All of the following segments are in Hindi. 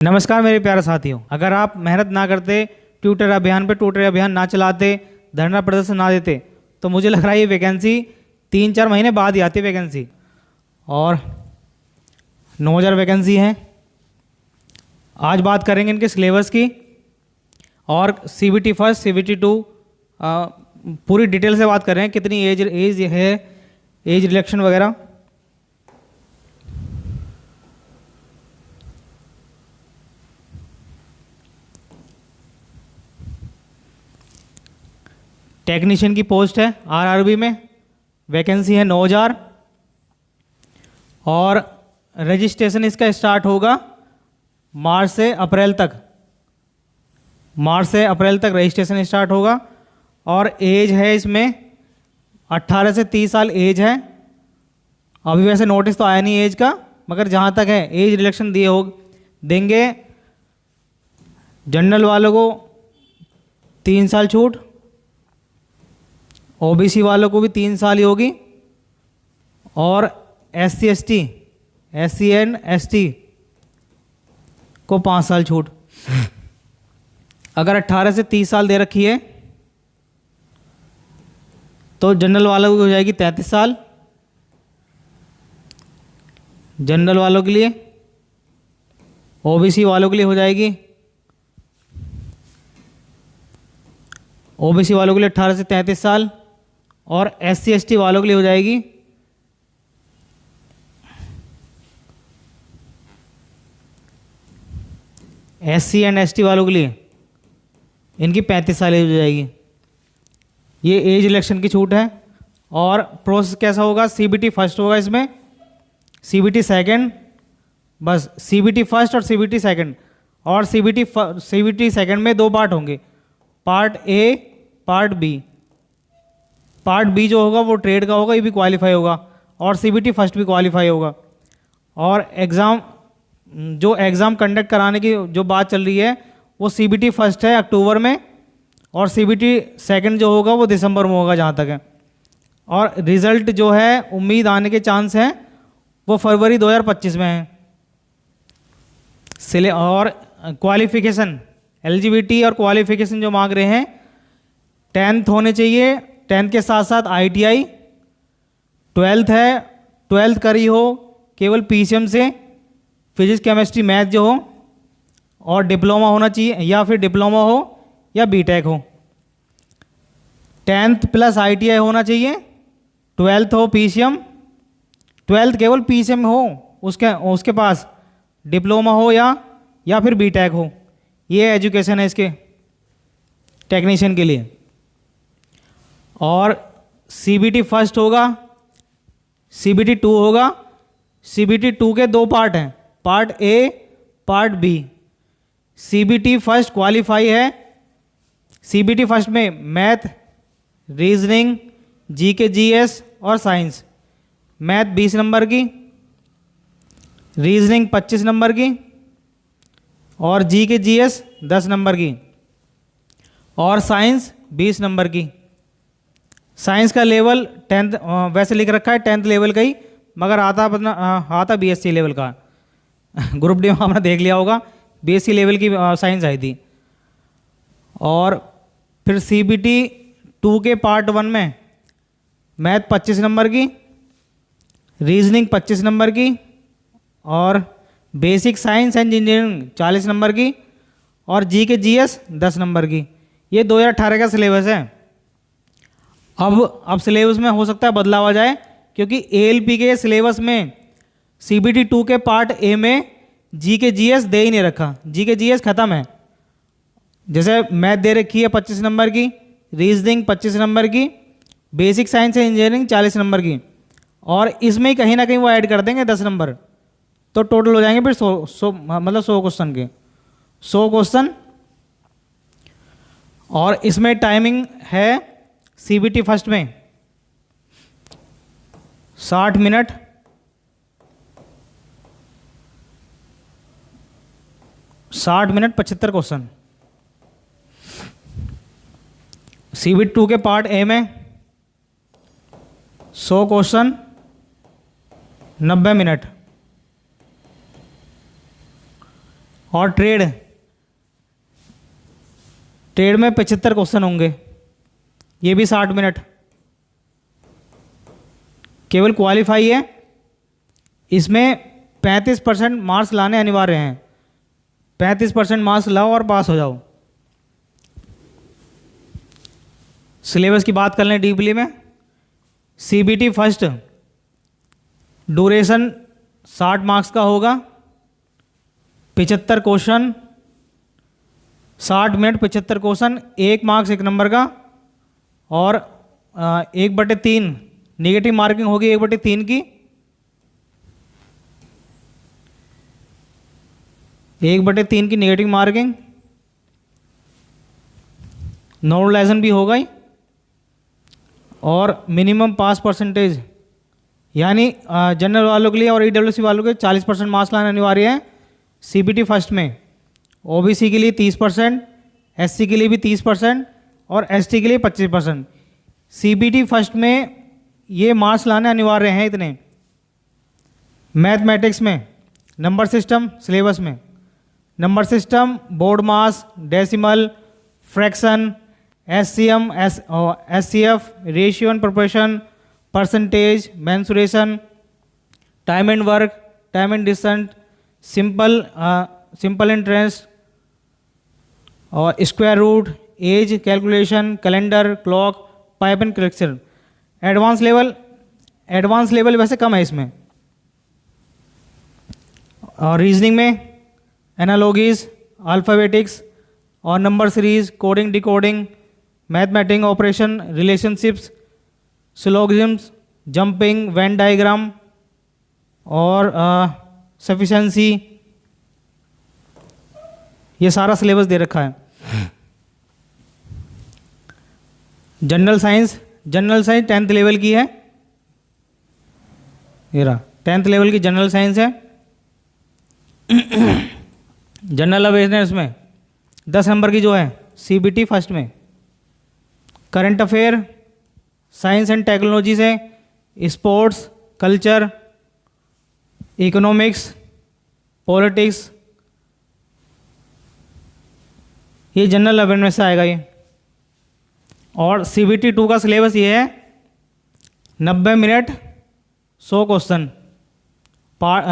नमस्कार मेरे प्यारे साथियों, अगर आप मेहनत ना करते, ट्विटर अभियान ना चलाते, धरना प्रदर्शन ना देते, तो मुझे लग रहा है ये वैकेंसी 3-4 महीने बाद ही आती वैकेंसी। और 9,000 वैकेंसी हैं। आज बात करेंगे इनके सिलेबस की और CBT फर्स्ट CBT 2 पूरी डिटेल से बात कर रहे हैं। कितनी एज है, एज रिलेक्शन वगैरह। टेक्नीशियन की पोस्ट है RRB में, वैकेंसी है 9,000 और रजिस्ट्रेशन इसका स्टार्ट होगा मार्च से अप्रैल तक रजिस्ट्रेशन स्टार्ट होगा। और एज है इसमें 18 से 30 साल एज है। अभी वैसे नोटिस तो आया नहीं एज का, मगर जहाँ तक है एज रिलेक्शन देंगे। जनरल वालों को 3 साल छूट, OBC वालों को भी 3 साल ही होगी, और SC एंड ST को 5 साल छूट। अगर 18 से 30 साल दे रखी है तो जनरल वालों की हो जाएगी 33 साल जनरल वालों के लिए। OBC वालों के लिए हो जाएगी, OBC वालों के लिए 18 से 33 साल, और SC ST वालों के लिए हो जाएगी SC एंड ST वालों के लिए इनकी 35 साल एज हो जाएगी। ये एज इलेक्शन की छूट है। और प्रोसेस कैसा होगा? CBT फर्स्ट होगा इसमें, CBT सेकंड, बस CBT फर्स्ट और CBT सेकंड। और CBT सेकंड में 2 पार्ट होंगे, part A, part B। Part B जो होगा वो ट्रेड का होगा, ये भी क्वालिफाई होगा, और CBT फर्स्ट भी क्वालिफाई होगा। और एग्ज़ाम कंडक्ट कराने की जो बात चल रही है वो CBT फर्स्ट है अक्टूबर में, और CBT सेकंड जो होगा वो दिसंबर में होगा जहाँ तक है। और रिज़ल्ट जो है उम्मीद आने के चांस हैं वो फरवरी 2025 में है। और क्वालिफ़िकेशन LGBT और क्वालिफ़िकेशन जो मांग रहे हैं 10th होने चाहिए, 10th के साथ साथ ITI, 12th है, 12th करी हो केवल PCM से, फिजिक्स केमिस्ट्री मैथ जो हो, और डिप्लोमा होना चाहिए, या फिर डिप्लोमा हो या BTech हो। 10th प्लस ITI होना चाहिए, 12th हो PCM, 12th केवल PCM हो, उसके पास डिप्लोमा हो या फिर BTech हो। ये एजुकेशन है इसके टेक्नीशियन के लिए। और CBT फर्स्ट होगा, CBT 2 होगा। CBT 2 के 2 पार्ट हैं, part A, part B। CBT first qualify है। CBT फर्स्ट में मैथ, रीजनिंग, GK GS और साइंस। मैथ 20 नंबर की, रीजनिंग 25 नंबर की, और GK GS 10 नंबर की, और साइंस 20 नंबर की। साइंस का लेवल 10th वैसे लिख रखा है 10th लेवल का ही, मगर आता BSc लेवल का। ग्रुप डी में आपने देख लिया होगा, BSc लेवल की साइंस आई थी। और फिर CBT 2 के पार्ट 1 में मैथ 25 नंबर की, रीजनिंग 25 नंबर की, और basic science and engineering 40 number की, और GK GS 10 नंबर की। ये 2018 का सिलेबस है। अब सिलेबस में हो सकता है बदलाव आ जाए, क्योंकि ALP के सिलेबस में CBT 2 के पार्ट A में GK GS दे ही नहीं रखा। GK GS खत्म है। जैसे मैथ दे रखी है 25 नंबर की, रीजनिंग 25 नंबर की, basic science and engineering 40 number की, और इसमें ही कहीं ना कहीं वो ऐड कर देंगे 10 नंबर, तो टोटल हो जाएंगे फिर 100 क्वेश्चन के 100 क्वेश्चन। और इसमें टाइमिंग है CBT फर्स्ट में 60 मिनट, 75 क्वेश्चन। CBT 2 के पार्ट A में 100 क्वेश्चन 90 मिनट, और ट्रेड में 75 क्वेश्चन होंगे, ये भी 60 मिनट। केवल क्वालिफाई है, इसमें 35% मार्क्स लाने अनिवार्य हैं। 35% मार्क्स लाओ और पास हो जाओ। सिलेबस की बात कर लें डीपली में। सीबीटी फर्स्ट ड्यूरेशन 60 मार्क्स का होगा, 75 question, 60 minute 75 question, 1 marks 1 number का, और 1/3 नेगेटिव मार्किंग होगी 1/3 की, 1/3 की नेगेटिव मार्किंग। नॉर्मलाइजेशन भी होगा ही, और मिनिमम पास परसेंटेज, यानी जनरल वालों के लिए और ईडब्ल्यूसी वालों के 40% मार्क्स लाना अनिवार्य है सीबीटी फर्स्ट में। ओबीसी के लिए 30%, एससी के लिए भी 30% और एसटी के लिए 25%। सीबीटी फर्स्ट में ये मार्क्स लाने अनिवार्य हैं इतने। मैथमेटिक्स में नंबर सिस्टम, सिलेबस में number system, BODMAS, decimal, fraction, SCM, SCF, ratio and proportion, percentage, mensuration, time and work, time and distance, simple interest, और square root, age calculation, calendar, clock, pipe and correction. Advance level वैसे कम है इसमें। और रीजनिंग में एनालॉजीज, अल्फ़ाबेटिक्स और number series, coding, decoding, mathematical, operation, relationships, syllogisms, jumping, Venn diagram और सफिशेंसी, ये सारा सिलेबस दे रखा है। जनरल साइंस 10th लेवल की है, ये रहा 10th लेवल की जनरल साइंस है। जनरल अवेयरनेस में 10 नंबर की जो है सीबीटी फर्स्ट में। Current affair, science and technology से स्पोर्ट्स, कल्चर, इकोनॉमिक्स, पॉलिटिक्स, ये जनरल अवेयरनेस से आएगा ये। और सीबीटी 2 का सिलेबस ये है 90 मिनट 100 क्वेश्चन।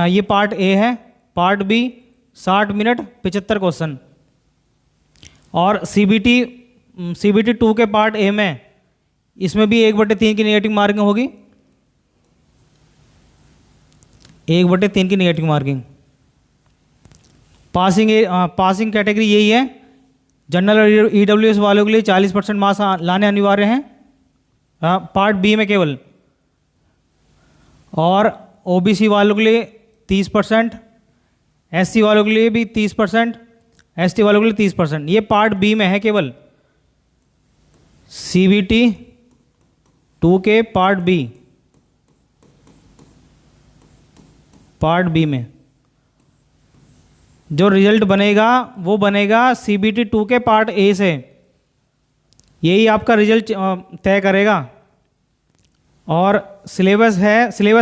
ये पार्ट ए है। Part B 60 minute 75 question. और सीबीटी 2 के पार्ट ए में इसमें भी 1/3 की नेगेटिव मार्किंग होगी, 1/3 की नेगेटिव मार्किंग। पासिंग कैटेगरी यही है। जनरल और ईडब्ल्यूएस वालों के लिए 40% मार्क्स लाने अनिवार्य हैं पार्ट बी में केवल, और ओबीसी वालों के लिए 30%, एससी वालों के लिए भी 30%, एसटी वालों के लिए 30%। ये पार्ट बी में है केवल। सीबीटी 2 के पार्ट बी में जो रिजल्ट बनेगा वो बनेगा सीबीटी 2 के पार्ट ए से। यही आपका रिजल्ट तय करेगा। और सिलेबस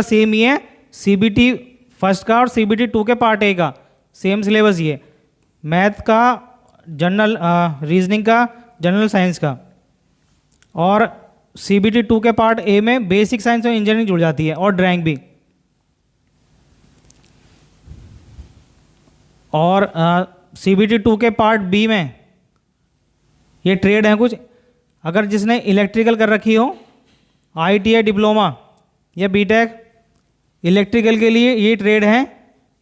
सेम ही है सीबीटी फर्स्ट का और सीबीटी 2 के पार्ट ए का, सेम सिलेबस ही है। मैथ का, जनरल रीजनिंग का, जनरल साइंस का। और सीबीटी 2 के पार्ट ए में बेसिक साइंस और इंजीनियरिंग जुड़ जाती है, और ड्राइंग भी। और सीबीटी 2 के पार्ट बी में ये ट्रेड हैं कुछ। अगर जिसने इलेक्ट्रिकल कर रखी हो, आईटीआई डिप्लोमा या बीटेक, इलेक्ट्रिकल के लिए ये ट्रेड हैं।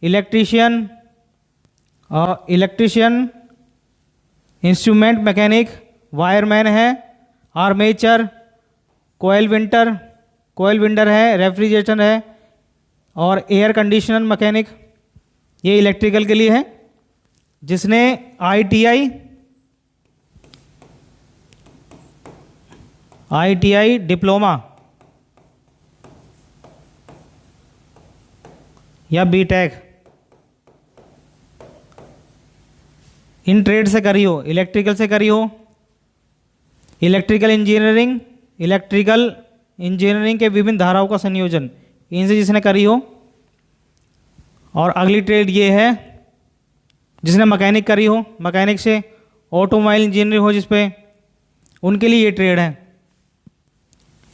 इलेक्ट्रीशियन, इंस्ट्रूमेंट मैकेनिक, वायरमैन है, आर्मेचर, कोयल विंडर है, रेफ्रिजरेटर है, और एयर कंडीशनर मैकेनिक, ये इलेक्ट्रिकल के लिए है। जिसने आईटीआई डिप्लोमा या बीटेक इन ट्रेड से करी हो, इलेक्ट्रिकल से करी हो, इलेक्ट्रिकल इंजीनियरिंग के विभिन्न धाराओं का संयोजन, इनसे जिसने करी हो। और अगली ट्रेड ये है जिसने मैकेनिक करी हो, मैकेनिक से ऑटोमोबाइल इंजीनियर हो जिस पे, उनके लिए ये ट्रेड है।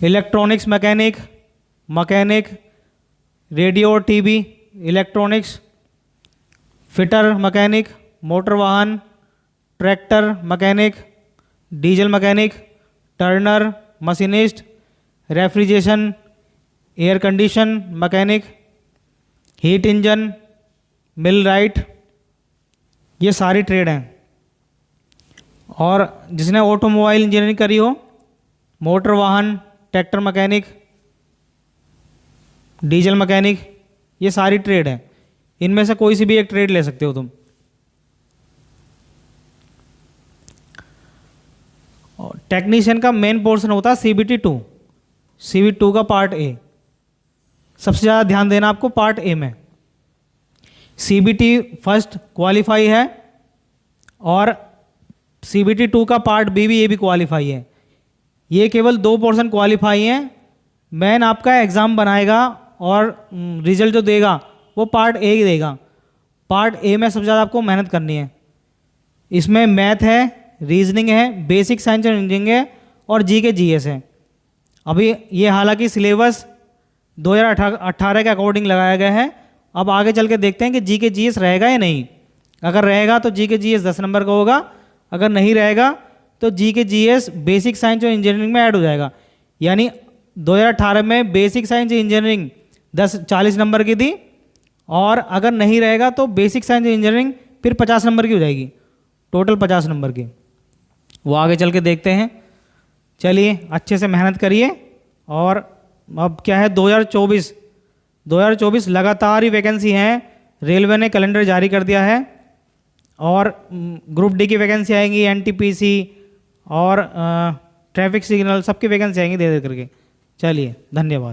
इलेक्ट्रॉनिक्स मैकेनिक, मैकेनिक रेडियो और TV, electronics, fitter mechanic, motor वाहन, tractor mechanic, diesel mechanic, turner, machinist, refrigeration, air condition mechanic, heat engine, millwright, ये सारी ट्रेड हैं। और जिसने ऑटोमोबाइल इंजीनियरिंग करी हो, मोटर वाहन, ट्रैक्टर मैकेनिक, डीजल मैकेनिक, ये सारी ट्रेड हैं। इनमें से कोई सी भी एक ट्रेड ले सकते हो तुम। टेक्नीशियन का मेन पोर्शन होता है CBT 2, CBT 2 का पार्ट ए। सबसे ज़्यादा ध्यान देना आपको पार्ट ए में। CBT फर्स्ट क्वालिफाई है और CBT 2 का पार्ट बी भी, ये भी क्वालिफाई है। ये केवल 2 पोर्शन क्वालिफाई हैं। मैन आपका एग्ज़ाम बनाएगा और रिजल्ट जो देगा वो पार्ट ए ही देगा। पार्ट ए में सबसे ज़्यादा आपको मेहनत करनी है। इसमें मैथ है, रीजनिंग है, बेसिक साइंस एंड इंजीनियरिंग है और GK GS है। अभी ये हालांकि सिलेबस 2018 के अकॉर्डिंग लगाया गया है। अब आगे चल के देखते हैं कि GK GS रहेगा या नहीं। अगर रहेगा तो GK GS 10 नंबर का होगा, अगर नहीं रहेगा तो GK GS बेसिक साइंस और इंजीनियरिंग में ऐड हो जाएगा। यानी 2018 में बेसिक साइंस इंजीनियरिंग 40 नंबर की थी, और अगर नहीं रहेगा तो बेसिक साइंस इंजीनियरिंग फिर 50 नंबर की हो जाएगी, टोटल 50 नंबर की। वो आगे चल के देखते हैं। चलिए अच्छे से मेहनत करिए। और अब क्या है, 2024 लगातार ही वैकेंसी हैं। रेलवे ने कैलेंडर जारी कर दिया है और ग्रुप डी की वैकेंसी आएंगी, NTPC और ट्रैफिक सिग्नल सबकी वैकेंसी आएंगी धीरे धीरे करके। चलिए धन्यवाद।